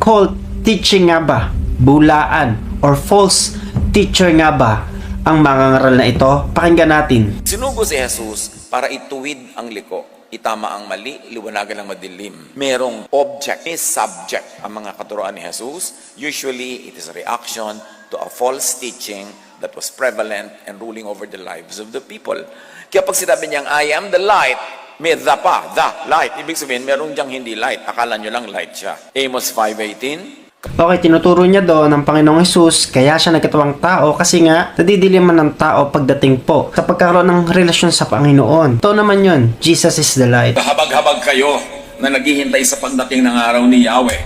cult teaching nga ba, bulaan, or false teacher nga ba ang mga ngaral na ito? Pakinggan natin. Sinugo si Jesus para ituwid ang liko, itama ang mali, liwanagan ang madilim. Merong object, may subject ang mga katuroan ni Jesus. Usually, it is a reaction to a false teaching that was prevalent and ruling over the lives of the people. Kaya pag sinabi niyang, I am the light, may the pa, the light. Ibig sabihin, meron diyang hindi light. Akala niyo lang light siya. Amos 5:18. Okay, tinuturo niya doon ng Panginoong Hesus, kaya siya nagkatawang tao kasi nga nadidiliman ng tao pagdating po sa pagkakaroon ng relasyon sa Panginoon. Ito naman yun, Jesus is the light. Habag-habag kayo na naghihintay sa pagdating ng araw ni Yahweh.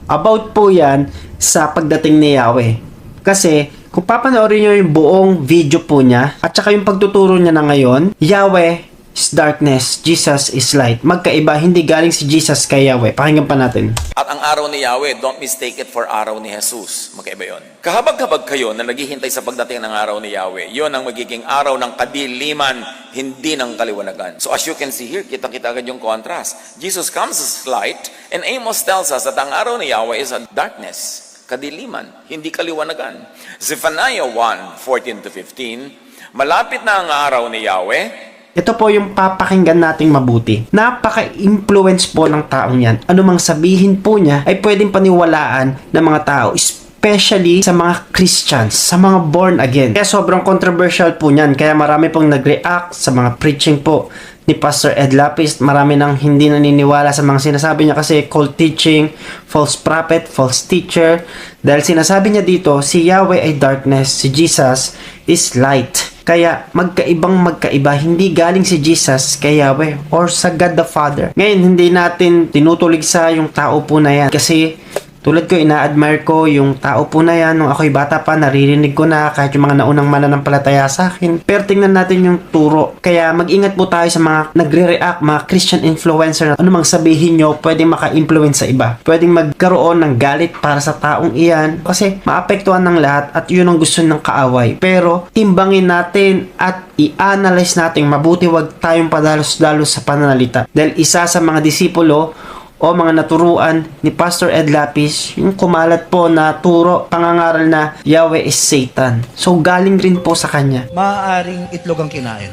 About po yan sa pagdating ni Yahweh. Kasi kung papanoorin niyo yung buong video po niya at saka yung pagtuturo niya na ngayon, Yahweh is darkness, Jesus is light. Magkaiba, hindi galing si Jesus kay Yahweh. Pakinggan pa natin. At ang araw ni Yahweh, don't mistake it for araw ni Jesus. Magkaiba yun. Kahabag-habag kayo na naghihintay sa pagdating ng araw ni Yahweh. Yun ang magiging araw ng kadiliman, hindi ng kaliwanagan. So as you can see here, kitang-kita agad yung contrast. Jesus comes as light, and Amos tells us that ang araw ni Yahweh is a darkness, kadiliman, hindi kaliwanagan. Zephaniah 1:14-15, malapit na ang araw ni Yahweh. Ito po yung papakinggan nating mabuti. Napaka-influence po ng taong yan. Ano mang sabihin po niya ay pwedeng paniwalaan ng mga tao, especially sa mga Christians, sa mga born again. Kaya sobrang controversial po niyan. Kaya marami pong nag-react sa mga preaching po ni Pastor Ed Lapis. Marami nang hindi naniniwala sa mga sinasabi niya kasi cult teaching, false prophet, false teacher. Dahil sinasabi niya dito, si Yahweh ay darkness, si Jesus is light. Kaya magkaiba, hindi galing si Jesus kay Yahweh or sa God the Father. Ngayon, hindi natin tinutulig sa yung tao po na yan. Kasi tulad ko, ina-admire ko yung tao po na yan. Nung ako'y bata pa, naririnig ko na kahit yung mga naunang mananampalataya sa akin. Pero tingnan natin yung turo. Kaya mag-ingat po tayo sa mga nagre-react, mga Christian influencer. Ano mang sabihin nyo, pwedeng maka-influence sa iba. Pwedeng magkaroon ng galit para sa taong iyan. Kasi maapektuhan ng lahat at yun ang gusto ng kaaway. Pero timbangin natin at i-analyze natin mabuti, wag tayong padalos-dalos sa pananalita. Dahil isa sa mga disipulo o mga naturuan ni Pastor Ed Lapis, yung kumalat po na turo, pangangaral na Yahweh is Satan. So galing rin po sa kanya. Maaaring itlog ang kinain.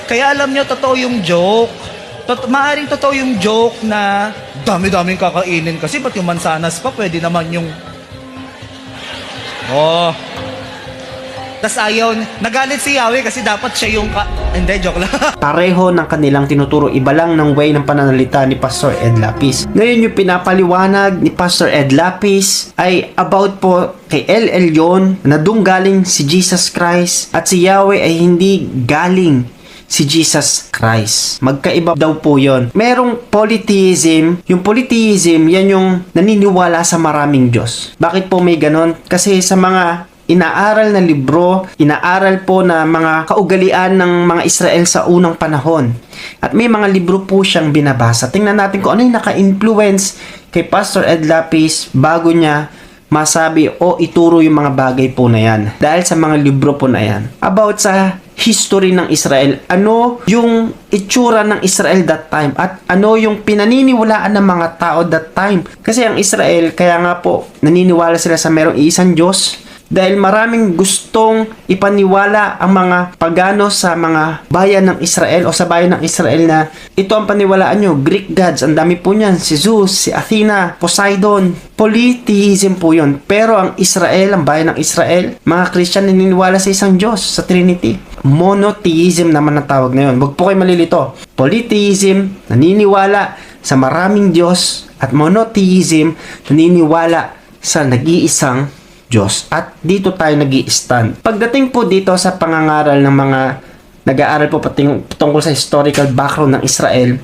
Kaya alam nyo, totoo yung joke. Maaaring totoo yung joke na dami-daming kakainin kasi ba't yung mansanas pa, pwede naman yung tas ayaw, nagalit si Yahweh kasi dapat siya yung hindi, joke lang. Pareho ng kanilang tinuturo, iba lang ng way ng pananalita ni Pastor Ed Lapis. Ngayon yung pinapaliwanag ni Pastor Ed Lapis ay about po kay El Elyon na doon galing si Jesus Christ at si Yahweh ay hindi galing si Jesus Christ. Magkaiba daw po yon. Merong polytheism. Yung polytheism, yan yung naniniwala sa maraming Diyos. Bakit po may ganon? Kasi sa mga inaaral na libro, inaaral po na mga kaugalian ng mga Israel sa unang panahon. At may mga libro po siyang binabasa. Tingnan natin kung ano yung naka-influence kay Pastor Ed Lapis bago niya masabi o ituro yung mga bagay po na yan. Dahil sa mga libro po na yan. About sa history ng Israel. Ano yung itsura ng Israel that time? At ano yung pinaniniwalaan ng mga tao that time? Kasi ang Israel, kaya nga po, naniniwala sila sa merong isang Diyos. Dahil maraming gustong ipaniwala ang mga pagano sa mga bayan ng Israel o sa bayan ng Israel na ito ang paniwalaan nyo, Greek gods, ang dami po niyan, si Zeus, si Athena, Poseidon, polytheism po yun. Pero ang Israel, ang bayan ng Israel, mga Christian naniniwala sa isang Diyos, sa Trinity. Monotheism naman ang tawag na yun. Huwag po kayo malilito. Polytheism, naniniwala sa maraming Diyos, at monotheism, naniniwala sa nag-iisang Diyos. At dito tayo nag-i-stand. Pagdating po dito sa pangangaral ng mga nag-aaral po tungkol sa historical background ng Israel,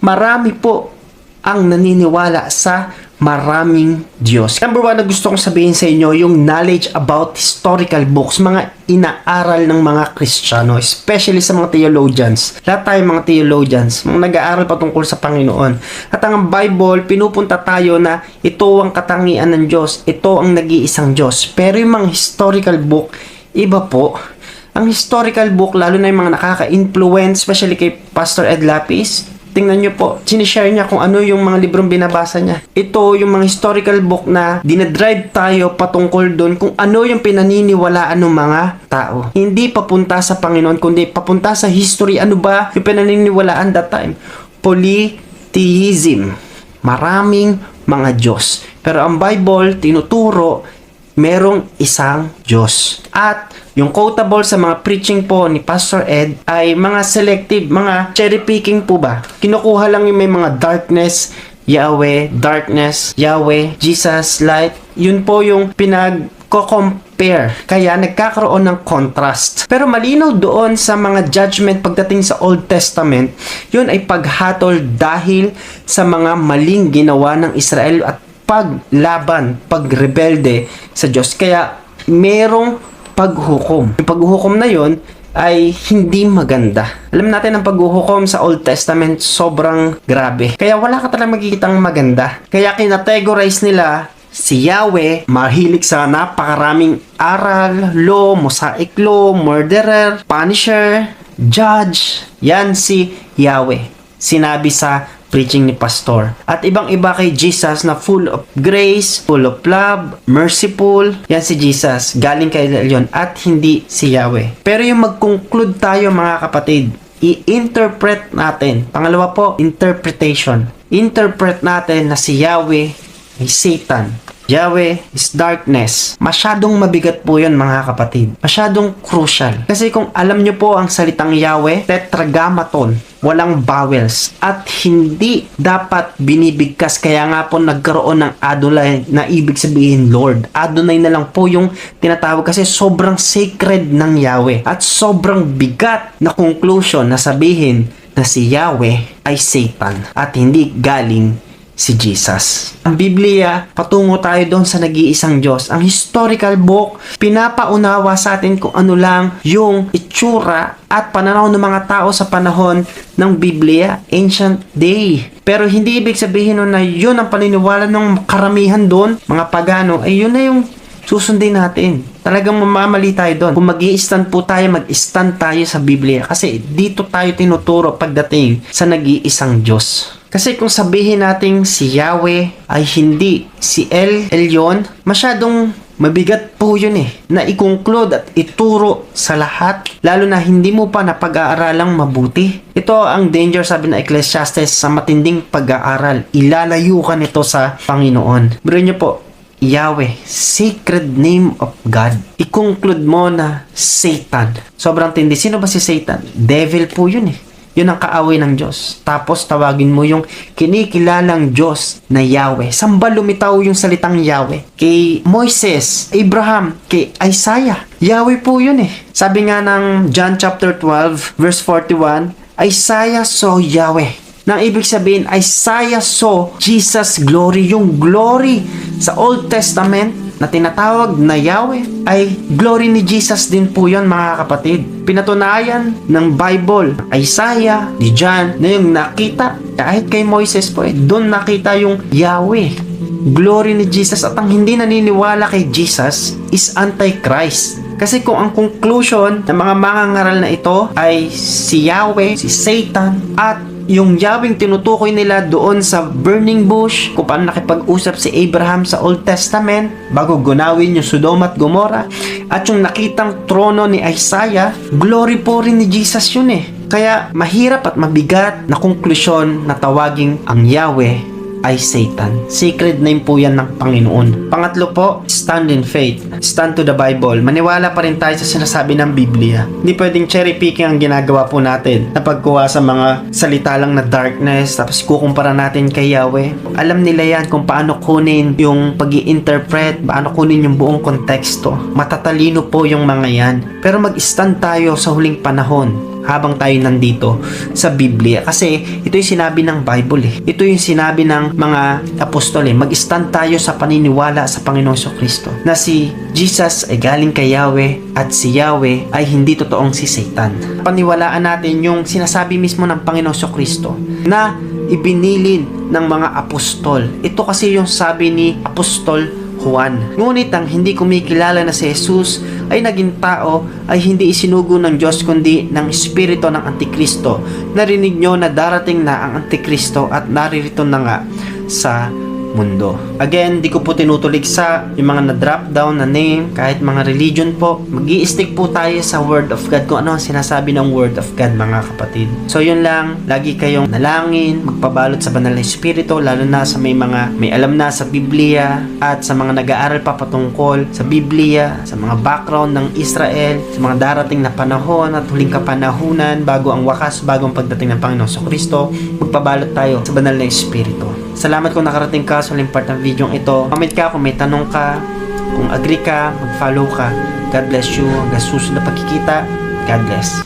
marami po ang naniniwala sa maraming Diyos. Number one na gusto kong sabihin sa inyo, yung knowledge about historical books, mga inaaral ng mga Kristiyano, especially sa mga theologians. Lahat tayo mga theologians, mga nag-aaral patungkol sa Panginoon. At ang Bible, pinupunta tayo na ito ang katangian ng Diyos, ito ang nag-iisang Diyos. Pero yung mga historical book, iba po. Ang historical book, lalo na yung mga nakaka-influence, especially kay Pastor Ed Lapis, Tingnan nyo po, sinishare niya kung ano yung mga librong binabasa niya. Ito yung mga historical book na dinadrive tayo patungkol doon kung ano yung pinaniniwalaan ng mga tao. Hindi papunta sa Panginoon, kundi papunta sa history. Ano ba yung pinaniniwalaan that time? Polytheism. Maraming mga Diyos. Pero ang Bible, tinuturo, merong isang Diyos. At yung quotable sa mga preaching po ni Pastor Ed ay mga selective, mga cherry picking po ba? Kinukuha lang yung may mga darkness, Yahweh, Jesus, light. Yun po yung pinag-compare. Kaya nagkakaroon ng contrast. Pero malinaw doon sa mga judgment pagdating sa Old Testament, yun ay paghatol dahil sa mga maling ginawa ng Israel at paglaban, pagrebelde sa Diyos. Kaya merong paghukom. Yung paghukom na yon ay hindi maganda. Alam natin ang paghuhukom sa Old Testament sobrang grabe. Kaya wala ka talagang makikitang maganda. Kaya kinategorize nila si Yahweh, mahilig sa napakaraming aral, law, mosaic law, murderer, punisher, judge. Yan si Yahweh. Sinabi sa preaching ni Pastor. At ibang-iba kay Jesus na full of grace, full of love, merciful. Yan si Jesus. Galing kay Leon at hindi si Yahweh. Pero yung mag-conclude tayo mga kapatid, i-interpret natin. Pangalawa po, interpretation. Interpret natin na si Yahweh ay Satan. Yahweh is darkness. Masyadong mabigat po yun mga kapatid. Masyadong crucial. Kasi kung alam nyo po ang salitang Yahweh, tetragrammaton, walang vowels, at hindi dapat binibigkas. Kaya nga po nagkaroon ng Adonai na ibig sabihin Lord. Adonai na lang po yung tinatawag kasi sobrang sacred ng Yahweh. At sobrang bigat na conclusion na sabihin na si Yahweh ay Satan at hindi galing si Jesus. Ang Biblia, patungo tayo doon sa nag-iisang Diyos. Ang historical book, pinapaunawa sa atin kung ano lang yung itsura at pananaw ng mga tao sa panahon ng Biblia, ancient day. Pero hindi ibig sabihin nun na yun ang paniniwala ng karamihan doon, mga pagano, ay yun na yung susundin natin. Talagang mamamali tayo doon. Kung mag-i-stand po tayo, mag-stand tayo sa Biblia. Kasi dito tayo tinuturo pagdating sa nag-iisang Diyos. Kasi kung sabihin natin si Yahweh ay hindi si El Elyon, masyadong mabigat po yun na i-conclude at ituro sa lahat, lalo na hindi mo pa napag-aaralang mabuti. Ito ang danger, sabi na Ecclesiastes, sa matinding pag-aaral. Ilalayo ka nito sa Panginoon. Biro nyo po, Yahweh, sacred name of God. I-conclude mo na Satan. Sobrang tindi. Sino ba si Satan? Devil po yun Yun ang kaaway ng Diyos. Tapos tawagin mo yung kinikilalang Diyos na Yahweh. Saan ba lumitaw yung salitang Yahweh? Kay Moises, Abraham, kay Isaiah. Yahweh po yun Sabi nga ng John chapter 12, verse 41, Isaiah saw Yahweh. Nang ibig sabihin, Isaiah saw Jesus' glory. Yung glory sa Old Testament na tinatawag na Yahweh ay glory ni Jesus din po yun mga kapatid. Pinatunayan ng Bible, Isaiah, ni John, na yung nakita, kahit kay Moises po doon nakita yung Yahweh. Glory ni Jesus. At ang hindi naniniwala kay Jesus is Antichrist. Kasi kung ang conclusion ng mga mangangaral na ito ay si Yahweh, si Satan, at yung Yahweh tinutukoy nila doon sa burning bush, kung paano nakipag-usap si Abraham sa Old Testament bago gunawin yung Sodom at Gomorrah, at yung nakitang trono ni Isaiah, glory po rin ni Jesus yun Kaya mahirap at mabigat na konklusyon na tawaging ang Yahweh ay Satan. Sacred name po yan ng Panginoon. Pangatlo po, stand in faith. Stand to the Bible. Maniwala pa rin tayo sa sinasabi ng Biblia. Hindi pwedeng cherry picking ang ginagawa po natin na pagkuha sa mga salita lang na darkness tapos kukumpara natin kay Yahweh. Alam nila yan kung paano kunin yung pag-i-interpret, paano kunin yung buong konteksto. Matatalino po yung mga yan. Pero mag-stand tayo sa huling panahon habang tayo nandito sa Biblia. Kasi ito yung sinabi ng Bible Ito yung sinabi ng mga apostol Mag-stand tayo sa paniniwala sa Panginoong Kristo na si Jesus ay galing kay Yahweh at si Yahweh ay hindi totoong si Satan. Paniwalaan natin yung sinasabi mismo ng Panginoong Kristo na ibinilin ng mga apostol. Ito kasi yung sabi ni Apostol Juan. Ngunit ang hindi kumikilala na si Jesus ay naging tao ay hindi isinugo ng Diyos kundi ng espiritu ng Antikristo. Narinig nyo na darating na ang Antikristo at naririto na nga sa mundo. Again, di ko po tinutulig sa yung mga na-drop down na name, kahit mga religion po. Mag-i-stick po tayo sa Word of God, kung ano ang sinasabi ng Word of God, mga kapatid. So yun lang, lagi kayong nalangin, magpabalot sa banal na espiritu, lalo na sa may alam na sa Biblia, at sa mga nag-aaral pa patungkol sa Biblia, sa mga background ng Israel, sa mga darating na panahon at huling kapanahunan, bago ang wakas, bago ang pagdating ng Panginoon Kristo. Magpabalot tayo sa banal na espiritu. Salamat kung nakarating ka sa huling part ng video ito. Comment ka kung may tanong ka. Kung agree ka, mag-follow ka. God bless you. Hanggang susunod na pagkikita. God bless.